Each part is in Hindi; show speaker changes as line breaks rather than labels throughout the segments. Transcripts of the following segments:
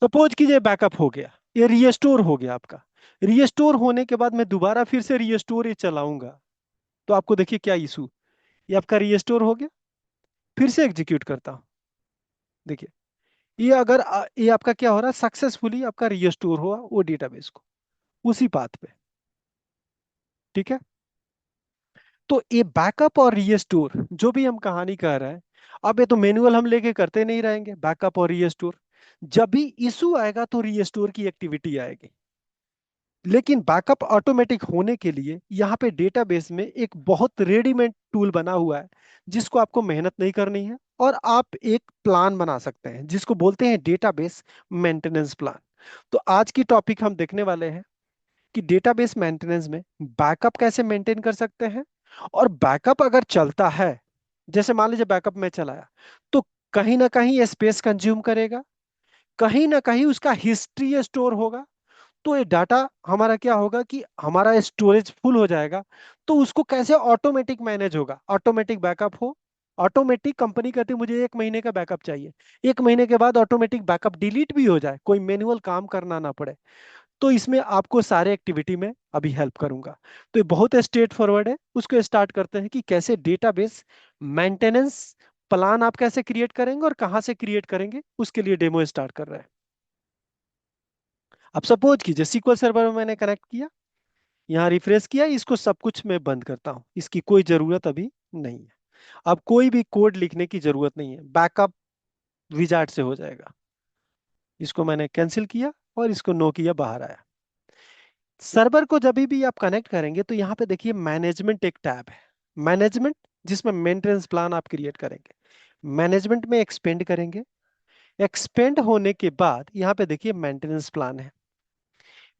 सपोज कीजिए बैकअप हो गया, ये रीस्टोर हो गया आपका। रीस्टोर होने के बाद मैं दोबारा फिर से रीस्टोर ये चलाऊंगा, तो आपको देखिए क्या इशू, ये आपका रीस्टोर हो गया। फिर से एग्जीक्यूट करता हूं, देखिए ये अगर ये आपका क्या हो रहा है, सक्सेसफुली आपका रीस्टोर हुआ वो डेटाबेस को उसी पाथ पे। ठीक है, तो ये बैकअप और रीस्टोर जो भी हम कहानी कर रहे हैं, अब ये तो मैनुअल हम लेके करते नहीं रहेंगे बैकअप और रीस्टोर। जब भी इशू आएगा तो रीस्टोर की एक्टिविटी आएगी। लेकिन बैकअप ऑटोमेटिक होने के लिए यहाँ पे डेटाबेस में एक बहुत रेडीमेड टूल बना हुआ है, जिसको आपको मेहनत नहीं करनी है, और आप एक प्लान बना सकते हैं जिसको बोलते हैं डेटाबेस मेंटेनेंस प्लान। तो आज की टॉपिक हम देखने वाले हैं कि डेटाबेस मेंटेनेंस में बैकअप कैसे मेंटेन कर सकते हैं। और बैकअप अगर चलता है, जैसे मान लीजिए बैकअप में चलाया, तो कहीं ना कहीं ये स्पेस कंज्यूम करेगा, कहीं ना कहीं उसका हिस्ट्री स्टोर होगा। तो ये डाटा हमारा क्या होगा कि हमारा स्टोरेज फुल हो जाएगा। तो उसको कैसे ऑटोमेटिक मैनेज होगा, ऑटोमेटिक बैकअप हो। ऑटोमेटिक कंपनी कहती है मुझे 1 महीने का बैकअप चाहिए, 1 महीने के बाद ऑटोमेटिक बैकअप डिलीट भी हो जाए, कोई मैनुअल काम करना ना पड़े। तो इसमें आपको सारे एक्टिविटी में अभी हेल्प करूंगा। तो ये बहुत स्ट्रेट फॉरवर्ड है। उसको स्टार्ट करते हैं कि कैसे डेटाबेस मेंटेनेंस प्लान आप कैसे क्रिएट करेंगे और कहां से क्रिएट करेंगे, उसके लिए डेमो स्टार्ट कर रहे हैं। अब सपोज कीजिए सीक्वल सर्वर में मैंने कनेक्ट किया, यहाँ रिफ्रेश किया, इसको सब कुछ मैं बंद करता हूँ, इसकी कोई जरूरत अभी नहीं है। अब कोई भी कोड लिखने की जरूरत नहीं है, बैकअप विजार्ड से हो जाएगा। इसको मैंने कैंसिल किया और इसको नो किया, बाहर आया। सर्वर को जब भी आप कनेक्ट करेंगे तो यहाँ पे देखिए मैनेजमेंट एक टैब है, मैनेजमेंट, जिसमें मेंटेनेंस प्लान आप क्रिएट करेंगे। मैनेजमेंट में एक्सपेंड करेंगे, एक्सपेंड होने के बाद यहाँ पे देखिए मेंटेनेंस प्लान है।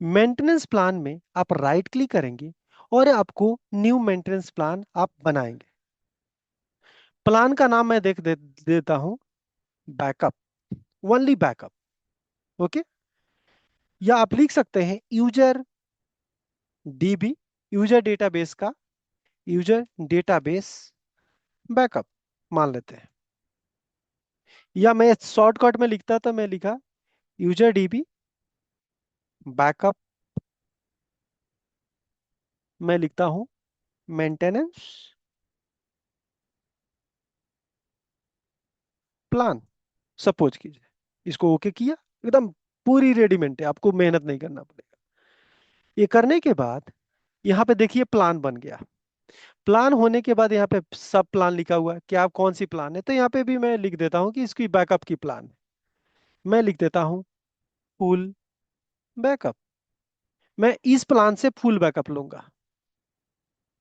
मेंटेनेंस प्लान में आप राइट क्लिक करेंगे और आपको न्यू मेंटेनेंस प्लान आप बनाएंगे। प्लान का नाम मैं देता हूं बैकअप, ओनली बैकअप। ओके, या आप लिख सकते हैं यूजर डीबी, यूजर डेटाबेस का यूजर डेटाबेस बैकअप मान लेते हैं। या मैं शॉर्टकट में लिखता था, मैं लिखा यूजर डीबी बैकअप, मैं लिखता हूं मेंटेनेंस प्लान। सपोज कीजिए, इसको ओके किया, एकदम पूरी रेडीमेड है, आपको मेहनत नहीं करना पड़ेगा। ये करने के बाद यहाँ पे देखिए प्लान बन गया। प्लान होने के बाद यहाँ पे सब प्लान लिखा हुआ है कि आप कौन सी प्लान है, तो यहाँ पे भी मैं लिख देता हूँ कि इसकी बैकअप की प्लान है। मैं लिख देता हूँ फुल बैकअप, मैं इस प्लान से फुल बैकअप लूंगा।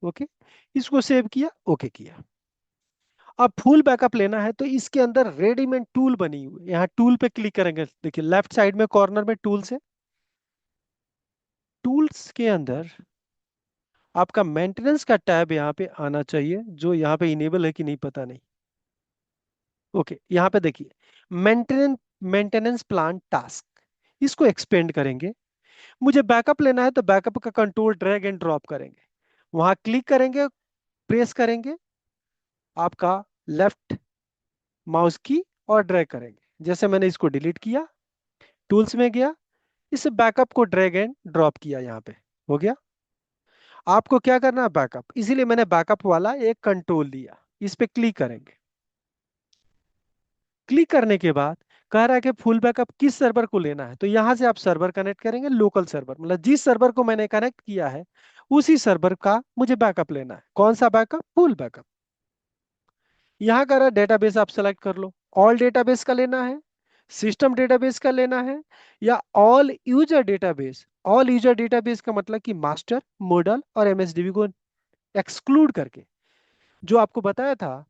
ओके, इसको सेव किया, ओके किया। अब फुल बैकअप लेना है तो इसके अंदर रेडीमेड टूल बनी हुई है, यहाँ टूल पे क्लिक करेंगे, देखिए लेफ्ट साइड में कॉर्नर में टूल्स है। टूल्स के अंदर आपका मेंटेनेंस का टैब यहाँ पे आना चाहिए, जो यहाँ पे इनेबल है कि नहीं पता नहीं। ओके, यहाँ पे देखिए मेंटेनेंस मेंटेनेंस प्लान टास्क, इसको एक्सपेंड करेंगे। मुझे बैकअप लेना है तो बैकअप का कंट्रोल ड्रैग एंड ड्रॉप करेंगे, वहां क्लिक करेंगे, प्रेस करेंगे आपका लेफ्ट माउस की और ड्रैग करेंगे। जैसे मैंने इसको डिलीट किया, टूल्स में गया, इस बैकअप को ड्रैग एंड ड्रॉप किया, यहाँ पे हो गया। आपको क्या करना है बैकअप, इसीलिए मैंने बैकअप वाला एक कंट्रोल लिया। इस पे क्लिक करेंगे, क्लिक करने के बाद कह रहा है कि फुल बैकअप किस सर्वर को लेना है, तो यहां से आप सर्वर कनेक्ट करेंगे, लोकल सर्वर, मतलब जिस सर्वर को मैंने कनेक्ट किया है उसी सर्वर का मुझे बैकअप लेना है। कौन सा बैकअप, फुल बैकअप। यहाँ कह रहा है डेटाबेस आप सेलेक्ट कर लो, ऑल डेटाबेस का लेना है, सिस्टम डेटाबेस का लेना है, या all user database. All user database का मतलब कि मास्टर, मॉडल और एमएसडीबी को एक्सक्लूड करके। जो आपको बताया था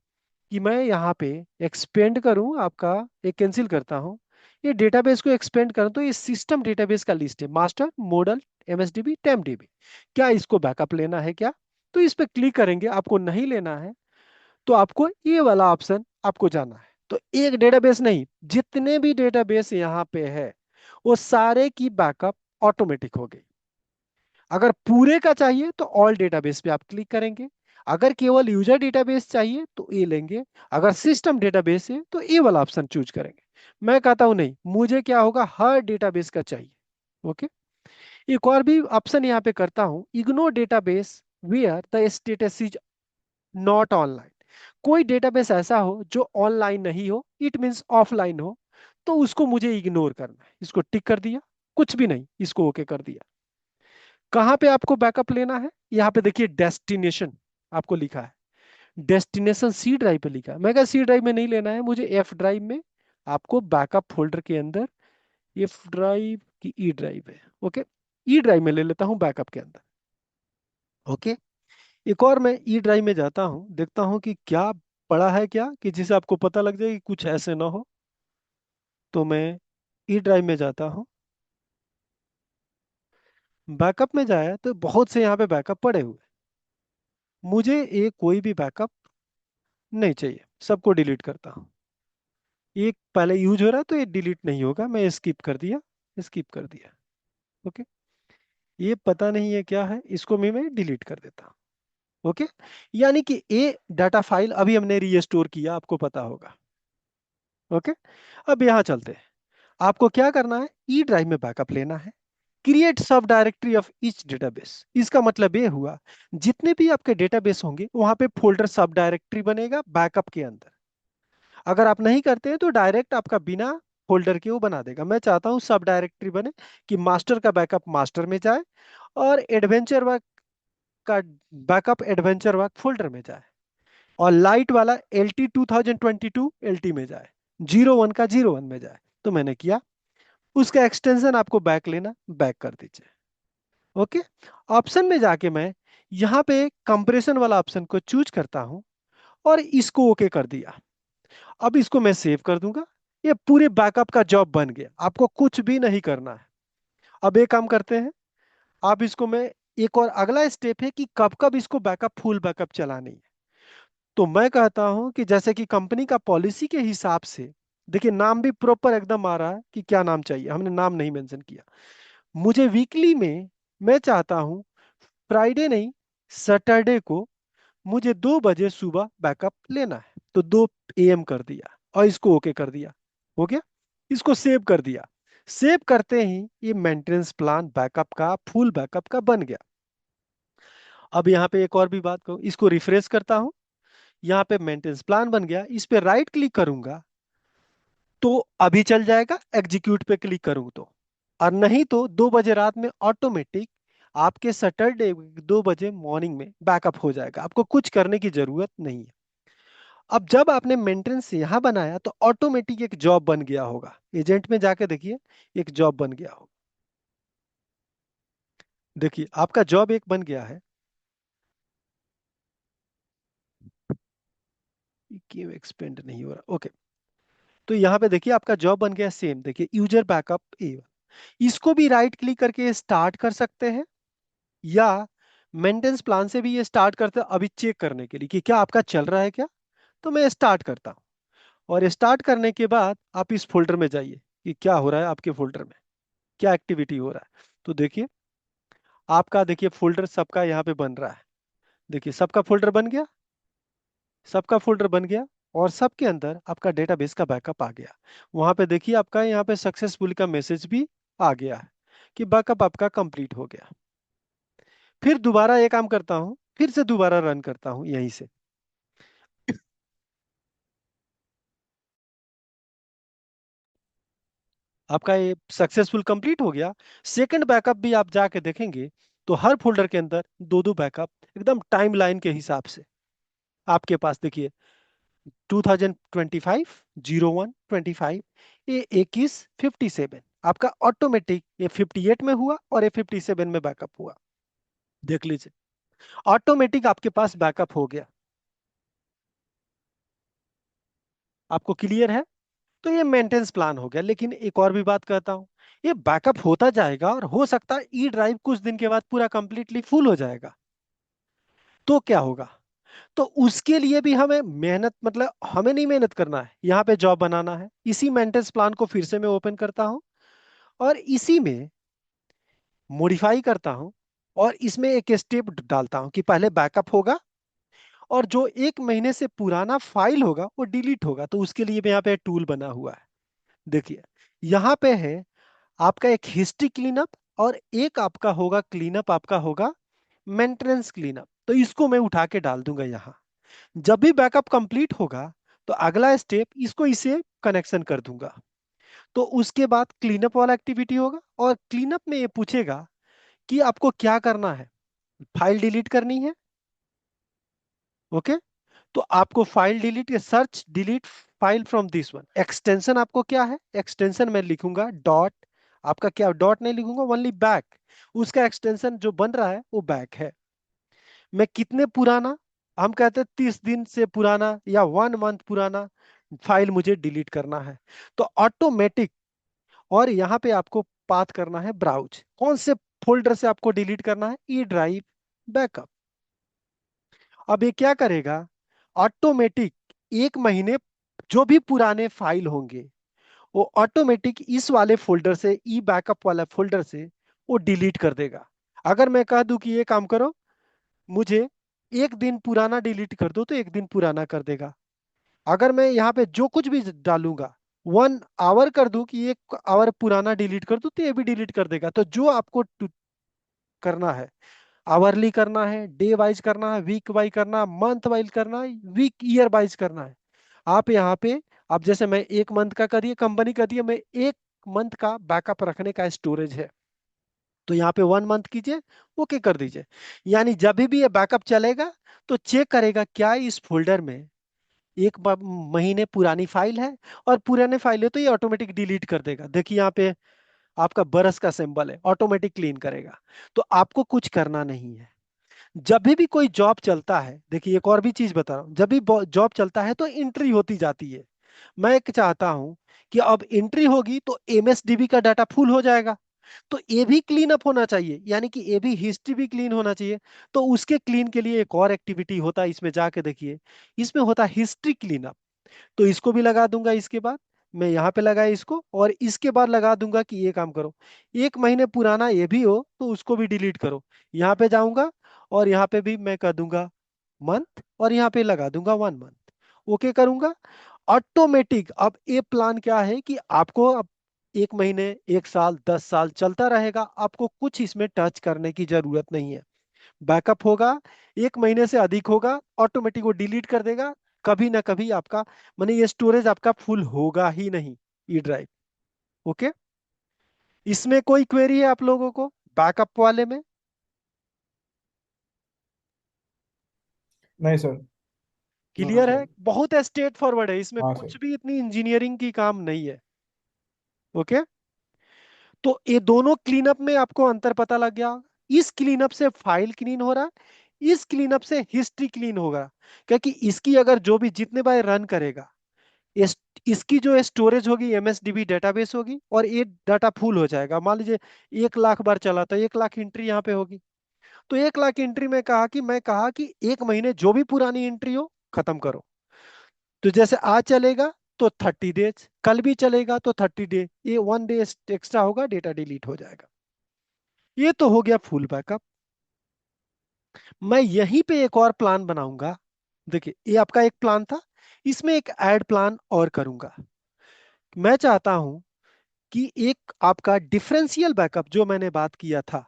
कि मैं यहाँ पे एक्सपेंड करूँ आपका, एक कैंसिल करता हूँ, ये डेटाबेस को एक्सपेंड करूँ, तो ये सिस्टम डेटाबेस का लिस्ट है, मास्टर, मॉडल, एमएसडीबी, टेम्पडीबी। क्या इसको बैकअप लेना है क्या, तो इस पे क्लिक करेंगे। आपको नहीं लेना है तो आपको ये वाला ऑप्शन आपको जाना है। तो एक डेटाबेस नहीं, जितने भी डेटाबेस यहाँ पे है वो सारे की बैकअप ऑटोमेटिक हो गई। अगर पूरे का चाहिए तो ऑल डेटाबेस पे आप क्लिक करेंगे, अगर केवल यूजर डेटाबेस चाहिए तो ये लेंगे, अगर सिस्टम डेटाबेस है तो ये वाला ऑप्शन चूज करेंगे। मैं कहता हूं नहीं, मुझे क्या होगा, हर डेटाबेस का चाहिए। ओके। एक और भी ऑप्शन यहाँ पे करता हूं, ignore database where the status is not online. कोई डेटाबेस ऐसा हो जो ऑनलाइन नहीं हो, इट मीन्स ऑफलाइन हो, तो उसको मुझे इग्नोर करना है। इसको टिक कर दिया, कुछ भी नहीं, इसको ओके कर दिया। कहाँ पे आपको बैकअप लेना है, यहाँ पे देखिए डेस्टिनेशन आपको लिखा है, डेस्टिनेशन सी ड्राइव पे लिखा है। मैं कहा सी ड्राइव में नहीं लेना है मुझे, एफ ड्राइव में आपको बैकअप फोल्डर के अंदर, एफ ड्राइव की ई ड्राइव है, ओके, ई ड्राइव में ले लेता हूँ बैकअप के अंदर। ओके। एक और मैं ई ड्राइव में जाता हूँ, देखता हूँ कि क्या पड़ा है, क्या कि जिसे आपको पता लग जाए कि कुछ ऐसे ना हो। तो मैं ई ड्राइव में जाता हूँ, बैकअप में जाया तो बहुत से यहाँ पे बैकअप पड़े हुए, मुझे एक कोई भी बैकअप नहीं चाहिए, सबको डिलीट करता हूँ। एक पहले यूज हो रहा है तो ये डिलीट नहीं होगा, मैं स्किप कर दिया, स्किप कर दिया। ओके। ये पता नहीं है क्या है, इसको भी मैं डिलीट कर देता हूँ। ओके। यानी कि ये डाटा फाइल अभी हमने रीस्टोर किया, आपको पता होगा। ओके। अब यहाँ चलते हैं, आपको क्या करना है, ई ड्राइव में बैकअप लेना है, क्रिएट सब डायरेक्टरी ऑफ ईच डेटाबेस। इसका मतलब ये हुआ, जितने भी आपके डेटाबेस होंगे वहां पे फोल्डर सब डायरेक्टरी बनेगा बैकअप के अंदर। अगर आप नहीं करते हैं तो डायरेक्ट आपका बिना फोल्डर के वो बना देगा। मैं चाहता हूँ सब डायरेक्टरी बने, कि मास्टर का बैकअप मास्टर में जाए, और एडवेंचर वर्क का बैकअप एडवेंचर वर्क फोल्डर में जाए, और लाइट वाला एल टी 2022 एल टी में जाए, 01 का 01 में जाए। तो मैंने किया, उसका एक्सटेंशन आपको बैक लेना, बैक कर दीजिए। ओके। ऑप्शन में जाके मैं यहाँ पे कंप्रेशन वाला ऑप्शन को चूज करता हूँ, और इसको ओके कर दिया। अब इसको मैं सेव कर दूंगा, ये पूरे बैकअप का जॉब बन गया, आपको कुछ भी नहीं करना है। अब एक काम करते हैं, आप इसको मैं, एक और अगला स्टेप है कि कब कब इसको बैकअप, फुल बैकअप चलानी है। तो मैं कहता हूं कि जैसे कि कंपनी का पॉलिसी के हिसाब से, देखिए नाम भी प्रॉपर एकदम आ रहा है कि क्या नाम चाहिए, हमने नाम नहीं मेंशन किया। मुझे वीकली में, मैं चाहता हूं फ्राइडे नहीं, सैटरडे को मुझे 2 बजे सुबह बैकअप लेना है, तो 2 AM कर दिया, और इसको ओके कर दिया। हो गया। इसको सेव कर दिया। सेव करते ही ये मेंटेनेंस प्लान बैकअप का, फुल बैकअप का बन गया। अब यहाँ पे एक और भी बात कहूँ, इसको रिफ्रेश करता हूँ, यहाँ पे मेंटेनेंस प्लान बन गया, इस पे राइट क्लिक करूंगा तो अभी चल जाएगा, एग्जीक्यूट पे क्लिक करूँ तो, और नहीं तो 2 बजे रात में ऑटोमेटिक आपके सैटरडे 2 बजे मॉर्निंग में बैकअप हो जाएगा, आपको कुछ करने की जरूरत नहीं है। अब जब आपने मेंटेनेंस यहाँ बनाया तो ऑटोमेटिक एक जॉब बन गया होगा, एजेंट में जाके देखिए, एक जॉब बन गया होगा। देखिए आपका जॉब एक बन गया है, क्यों एक्सपेंड नहीं हो रहा, ओके। तो यहाँ पे देखिए आपका जॉब बन गया सेम, देखिए यूजर बैकअप ए। इसको भी राइट क्लिक करके स्टार्ट कर सकते हैं, या मेंटेनेंस प्लान से भी ये स्टार्ट करते हैं, अभी चेक करने के लिए कि क्या आपका चल रहा है क्या। तो मैं स्टार्ट करता हूँ, और स्टार्ट करने के बाद आप इस फोल्डर में जाइए कि क्या हो रहा है आपके फोल्डर में, क्या एक्टिविटी हो रहा है। तो देखिए आपका, देखिए फोल्डर सबका यहाँ पे बन रहा है, देखिए सबका फोल्डर बन गया, सबका फोल्डर बन गया, और सबके अंदर आपका डेटाबेस का बैकअप आ गया। वहां पे देखिए आपका यहाँ पे सक्सेसफुल का मैसेज भी आ गया है कि बैकअप आपका कंप्लीट हो गया। फिर दोबारा ये काम करता हूँ, फिर से दोबारा रन करता हूँ यहीं से। आपका ये सक्सेसफुल कंप्लीट हो गया। सेकंड बैकअप भी आप जाके देखेंगे तो हर फोल्डर के अंदर दो दो बैकअप, एकदम टाइमलाइन के हिसाब से आपके पास देखिए, 2025, 01, 25, ये 21, 57, आपका ऑटोमेटिक ये 58 में हुआ, और ये 57 में बैकअप हुआ। देख लीजिए, ऑटोमेटिक आपके पास बैकअप हो गया। आपको क्लियर है। तो ये मेंटेनेंस प्लान हो गया, लेकिन एक और भी बात कहता हूं, ये बैकअप होता जाएगा, और हो सकता है ई ड्राइव कुछ दिन के बाद पूरा कंप्लीटली फुल हो जाएगा। तो क्या होगा, तो उसके लिए भी हमें मेहनत, मतलब हमें नहीं मेहनत करना है, यहाँ पे जॉब बनाना है। इसी मेंटेनेंस प्लान को फिर से मैं ओपन करता हूँ, और इसी में मॉडिफाई करता हूँ, और इसमें एक स्टेप डालता हूँ कि पहले बैकअप होगा, और जो 1 महीने से पुराना फाइल होगा वो डिलीट होगा। तो उसके लिए भी यहाँ पे टूल बना हुआ है, देखिए यहाँ पे है आपका एक हिस्ट्री क्लीनअप, और एक आपका होगा क्लीनअप, आपका होगा मेंटेनेंस क्लीनअप। तो इसको मैं उठा के डाल दूंगा यहाँ। जब भी बैकअप कंप्लीट होगा तो अगला स्टेप इसको इसे कनेक्शन कर दूंगा। तो उसके बाद क्लीनअप वाला एक्टिविटी होगा, और क्लीनअप में ये पूछेगा कि आपको क्या करना है। फाइल डिलीट करनी है, ओके। तो आपको file delete, search delete file from this one. Extension आपको क्या है, एक्सटेंशन मैं लिखूंगा डॉट, आपका क्या डॉट नहीं लिखूंगा, ओनली बैक। उसका एक्सटेंशन जो बन रहा है वो बैक है। मैं कितने पुराना, हम कहते हैं 30 दिन से पुराना या 1 मंथ पुराना फाइल मुझे डिलीट करना है। तो ऑटोमेटिक, और यहाँ पे आपको पाथ करना है ब्राउज, कौन से फोल्डर से आपको डिलीट करना है, ई ड्राइव बैकअप। अब ये क्या करेगा, ऑटोमेटिक 1 महीने जो भी पुराने फाइल होंगे वो ऑटोमेटिक इस वाले फोल्डर से, ई बैकअप वाला फोल्डर से वो डिलीट कर देगा। अगर मैं कह दूं कि ये काम करो, मुझे 1 दिन पुराना डिलीट कर दो, तो 1 दिन पुराना कर देगा। अगर मैं यहाँ पे जो कुछ भी डालूंगा, 1 आवर कर दूं कि 1 आवर पुराना डिलीट कर दूं, तो ये भी डिलीट कर देगा। तो जो आपको करना है, आवरली करना है, डे वाइज करना है, वीक वाइज करना है, मंथ वाइज करना है, वीक ईयर वाइज करना है, आप यहाँ पे, अब जैसे मैं 1 मंथ का करिए, कंपनी कर दिए, मैं 1 मंथ का बैकअप रखने का स्टोरेज है, तो यहाँ पे 1 मंथ कीजिए, ओके कर दीजिए। यानी जब भी ये बैकअप चलेगा तो चेक करेगा क्या इस फोल्डर में 1 महीने पुरानी फाइल है, और पुराने फाइल है तो ये ऑटोमेटिक डिलीट कर देगा। देखिए यहाँ पे आपका बरस का सिंबल है, ऑटोमेटिक क्लीन करेगा। तो आपको कुछ करना नहीं है। जब भी कोई जॉब चलता है, देखिए एक और भी चीज बता रहा हूँ, जब भी जॉब चलता है तो एंट्री होती जाती है। मैं एक चाहता हूं कि अब एंट्री होगी तो एमएसडीबी का डाटा फुल हो जाएगा, तो ये भी क्लीन अप होना चाहिए, यानी कि ये भी हिस्ट्री भी क्लीन होना चाहिए। तो उसके क्लीन के लिए एक और एक्टिविटी होता है, इसमें जाके देखिए, इसमें होता है हिस्ट्री क्लीन। तो इसको भी लगा दूंगा, इसके बाद मैं यहाँ पे लगाया इसको, और इसके बाद लगा दूंगा कि ये काम करो, 1 महीने पुराना ये भी हो तो उसको भी डिलीट करो। यहाँ पे जाऊंगा और यहाँ पे भी मैं कर दूंगा मंथ, और यहाँ पे लगा दूंगा 1 मंथ, ओके करूंगा। ऑटोमेटिक अब ये प्लान क्या है कि आपको अब 1 महीने, 1 साल, 10 साल चलता रहेगा, आपको कुछ इसमें टच करने की जरूरत नहीं है। बैकअप होगा, 1 महीने से अधिक होगा, ऑटोमेटिक वो डिलीट कर देगा। कभी ना कभी आपका, माने ये स्टोरेज आपका फुल होगा ही नहीं, ई ड्राइव। ओके, इसमें कोई क्वेरी है आप लोगों को बैकअप वाले में?
नहीं सर। नो
क्लियर है,
सर।
बहुत स्ट्रेट फॉरवर्ड है, इसमें
हाँ सर।
कुछ भी इतनी इंजीनियरिंग की काम नहीं है। ओके, तो ये दोनों क्लीनअप में आपको अंतर पता लग गया। इस क्लीनअप से फाइल क्लीन हो रहा है, इस क्लीनअप से हिस्ट्री क्लीन होगा। क्योंकि इसकी अगर जो भी जितने बार रन करेगा, इस, इसकी जो स्टोरेज होगी एमएसडीबी डेटाबेस होगी, और ये डाटा फुल हो जाएगा। मान लीजिए 1 लाख बार चला तो 1 लाख एंट्री यहाँ पे होगी। तो 1 लाख एंट्री में कहा कि, मैं कहा कि 1 महीने जो भी पुरानी एंट्री हो खत्म करो। तो जैसे आज चलेगा तो 30 डेज, कल भी चलेगा तो 30 डे, ये 1 डे एक्स्ट्रा होगा, डेटा डिलीट हो जाएगा। ये तो हो गया फुल बैकअप। मैं यहीं पे एक और प्लान बनाऊंगा। देखिए ये आपका एक प्लान था, इसमें एक ऐड प्लान और करूंगा। मैं चाहता हूं कि एक आपका डिफरेंशियल बैकअप जो मैंने बात किया था,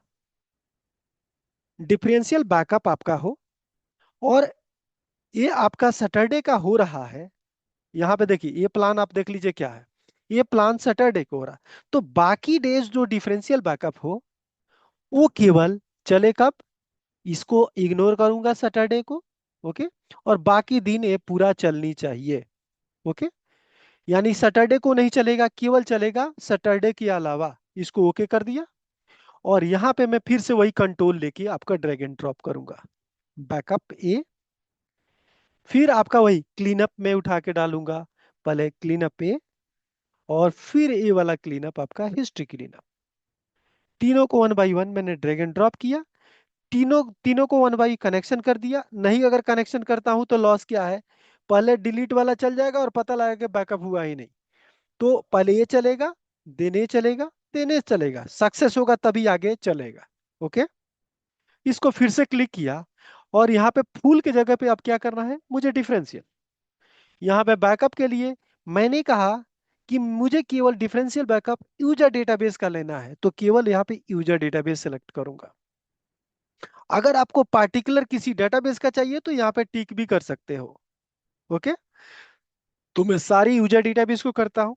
डिफरेंशियल बैकअप आपका हो, और ये आपका सैटरडे का हो रहा है। यहाँ पे देखिए ये प्लान आप देख लीजिए क्या है, ये प्लान सैटरडे को हो रहा है। तो बाकी डेज जो डिफरेंशियल बैकअप हो वो केवल चले कब, इसको इग्नोर करूंगा सैटरडे को, ओके। और बाकी दिन ये पूरा चलनी चाहिए, ओके। यानी सैटरडे को नहीं चलेगा, केवल चलेगा सैटरडे के अलावा, इसको ओके कर दिया। और यहाँ पे मैं फिर से वही कंट्रोल लेके आपका ड्रैग एंड ड्रॉप करूंगा, बैकअप ए, फिर आपका वही क्लीनअप में उठा के डालूंगा, पहले क्लीनअप ए, और फिर ए वाला क्लीनअप आपका हिस्ट्री क्लीनअप। तीनों को 1 बाई 1 मैंने ड्रैग एंड ड्रॉप किया, तीनों तीनों को 1 बाई कनेक्शन कर दिया। नहीं अगर कनेक्शन करता हूं तो लॉस क्या है, पहले डिलीट वाला चल जाएगा और पता लगेगा कि बैकअप हुआ ही नहीं। तो पहले ये चलेगा, देने चलेगा, देने चलेगा, सक्सेस होगा तभी आगे चलेगा। ओके, इसको फिर से क्लिक किया, और यहाँ पे फूल की जगह पे अब क्या करना है मुझे, डिफरेंशियल। यहाँ पे बैकअप के लिए मैंने कहा कि मुझे केवल डिफरेंशियल बैकअप यूजर डेटाबेस का लेना है, तो केवल यहाँ पे यूजर डेटाबेस सेलेक्ट करूंगा। अगर आपको पार्टिकुलर किसी डेटाबेस का चाहिए तो यहाँ पे टिक भी कर सकते हो। ओके, तो मैं सारी यूजर डेटाबेस को करता हूँ,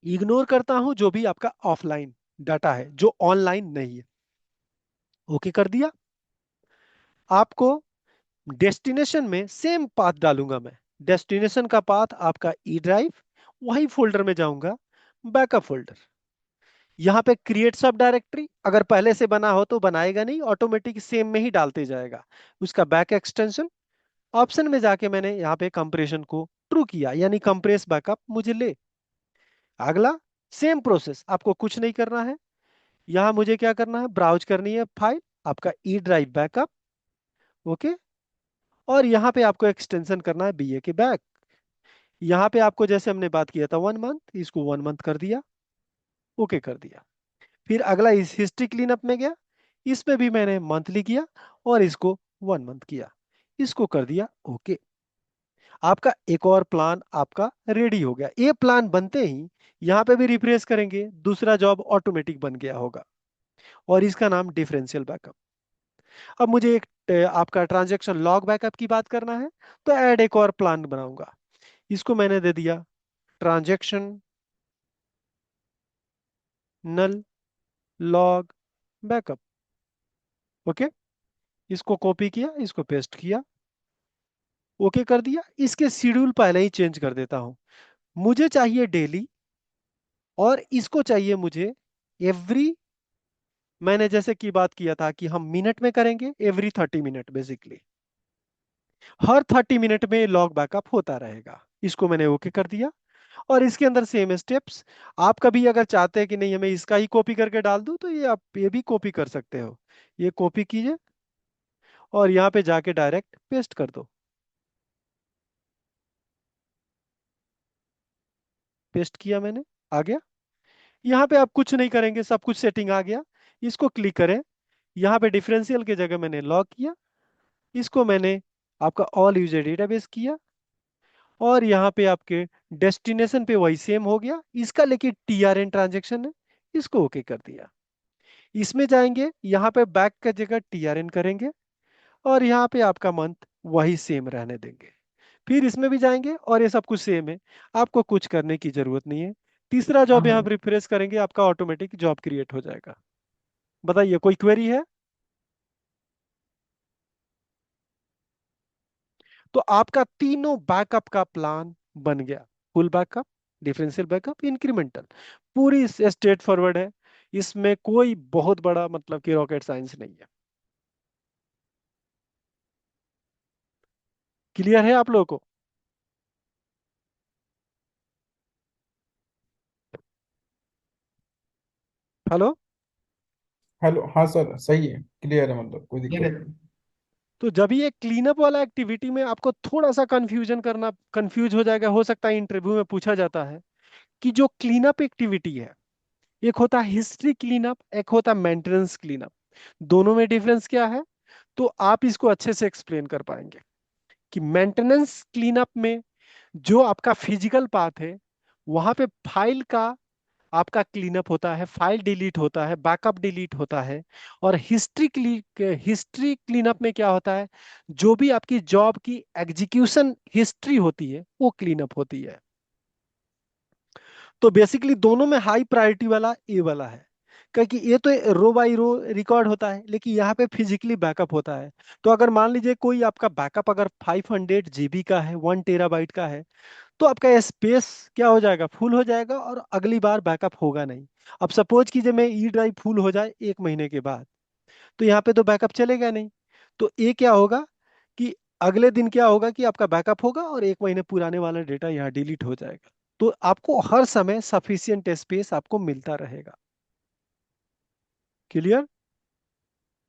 इग्नोर करता हूं जो भी आपका ऑफलाइन डाटा है जो ऑनलाइन नहीं है। ओके कर दिया। आपको डेस्टिनेशन में सेम पाथ डालूंगा मैं। डेस्टिनेशन का पाथ आपका ई ड्राइव, वही फोल्डर में जाऊंगा, बैकअप फोल्डर। यहाँ पे क्रिएट सब डायरेक्टरी, अगर पहले से बना हो तो बनाएगा नहीं, ऑटोमेटिक सेम में ही डालते जाएगा। उसका बैक एक्सटेंशन ऑप्शन में जाके मैंने यहाँ पे कंप्रेशन को ट्रू किया, यानी कंप्रेस बैकअप मुझे ले। अगला सेम प्रोसेस, आपको कुछ नहीं करना है। यहाँ मुझे क्या करना है, ब्राउज करनी है फाइल, आपका ई ड्राइव बैकअप। ओके, और यहाँ पे आपको एक्सटेंशन करना है बीए के बैक। यहाँ पे आपको जैसे हमने बात किया था 1 मंथ, इसको 1 मंथ कर दिया। ओके कर दिया। फिर अगला इस हिस्ट्री क्लीनअप में गया, इसमें भी मैंने मंथली किया और इसको 1 मंथ किया, इसको कर दिया ओके। आपका एक और प्लान आपका रेडी हो गया। ये प्लान बनते ही यहाँ पे भी रिफ्रेश करेंगे, दूसरा जॉब ऑटोमेटिक बन गया होगा, और इसका नाम डिफरेंशियल बैकअप। अब मुझे एक आपका ट्रांजैक्शन लॉग बैकअप की बात करना है, तो ऐड एक और प्लान बनाऊंगा। इसको मैंने दे दिया ट्रांजैक्शन नल लॉग बैकअप। ओके, इसको कॉपी किया, इसको पेस्ट किया, ओके कर दिया। इसके शेड्यूल पहले ही चेंज कर देता हूं। मुझे चाहिए डेली, और इसको चाहिए मुझे एवरी, मैंने जैसे की बात किया था कि हम मिनट में करेंगे, एवरी 30 मिनट बेसिकली, हर 30 मिनट में लॉग बैकअप होता रहेगा। इसको मैंने ओके कर दिया। और इसके अंदर सेम स्टेप्स, आप कभी अगर चाहते हैं कि नहीं हमें इसका ही कॉपी करके डाल दूं, तो ये आप ये भी कॉपी कर सकते हो। ये कॉपी कीजिए और यहाँ पे जाके डायरेक्ट पेस्ट कर दो। पेस्ट किया मैंने, आ गया। यहाँ पे आप कुछ नहीं करेंगे, सब कुछ सेटिंग आ गया। इसको क्लिक करें, यहाँ पे डिफरेंशियल की जगह मैंने लॉग किया, इसको मैंने आपका ऑल यूजर डेटाबेस किया, और यहाँ पे आपके डेस्टिनेशन पे वही सेम हो गया, इसका लेकिन टीआरएन ट्रांजेक्शन है, इसको ओके कर दिया। इसमें जाएंगे, यहाँ पे बैक का जगह टीआरएन करेंगे, और यहाँ पे आपका मंथ वही सेम रहने देंगे। फिर इसमें भी जाएंगे और ये सब कुछ सेम है, आपको कुछ करने की जरूरत नहीं है। तीसरा
हाँ
जॉब यहाँ
हाँ।
पे रिफ्रेश करेंगे, आपका ऑटोमेटिक जॉब क्रिएट हो जाएगा। बताइए कोई क्वेरी है? तो आपका तीनों बैकअप का प्लान बन गया। Full backup, differential backup, incremental, पूरी स्ट्रेट फॉरवर्ड है। इसमें कोई बहुत बड़ा मतलब कि रॉकेट साइंस नहीं है। क्लियर है आप लोगों को? हेलो?
हेलो, हाँ सर, सही है, क्लियर है, मतलब कोई दिक्कत नहीं।
तो जब ये क्लीनअप वाला एक्टिविटी में आपको थोड़ा सा कंफ्यूजन करना, कंफ्यूज हो जाएगा, हो सकता है इंटरव्यू में पूछा जाता है कि जो क्लीनअप एक्टिविटी है, एक होता है हिस्ट्री क्लीनअप, एक होता है मेंटेनेंस क्लीनअप, दोनों में डिफरेंस क्या है? तो आप इसको अच्छे से एक्सप्लेन कर पाएंगे कि मेंटेनेंस क्लीनअप में जो आपका फिजिकल पार्ट है, वहां पे फाइल का आपका क्लीनअप होता है, फाइल डिलीट होता है, बैकअप डिलीट होता है। और हिस्ट्री क्लीनअप में क्या होता है, जो भी आपकी जॉब की एग्जीक्यूशन हिस्ट्री होती है वो क्लीनअप होती है। तो बेसिकली दोनों में हाई प्रायोरिटी वाला ए वाला है, क्योंकि ये तो रो बाय रो रिकॉर्ड होता है, लेकिन यहाँ पे फिजिकली बैकअप होता है। तो अगर मान लीजिए कोई आपका बैकअप अगर 500 GB का है, 1 TB का है, तो आपका स्पेस क्या हो जाएगा, फुल हो जाएगा, और अगली बार बैकअप होगा नहीं। अब सपोज कीजिए मैं ई ड्राइव फुल हो जाए 1 महीने के बाद, तो यहाँ पे तो बैकअप चलेगा नहीं। तो ये क्या होगा कि अगले दिन क्या होगा कि आपका बैकअप होगा और 1 महीने पुराने वाला डेटा यहाँ डिलीट हो जाएगा। तो आपको हर समय सफिशियंट स्पेस आपको मिलता रहेगा। क्लियर?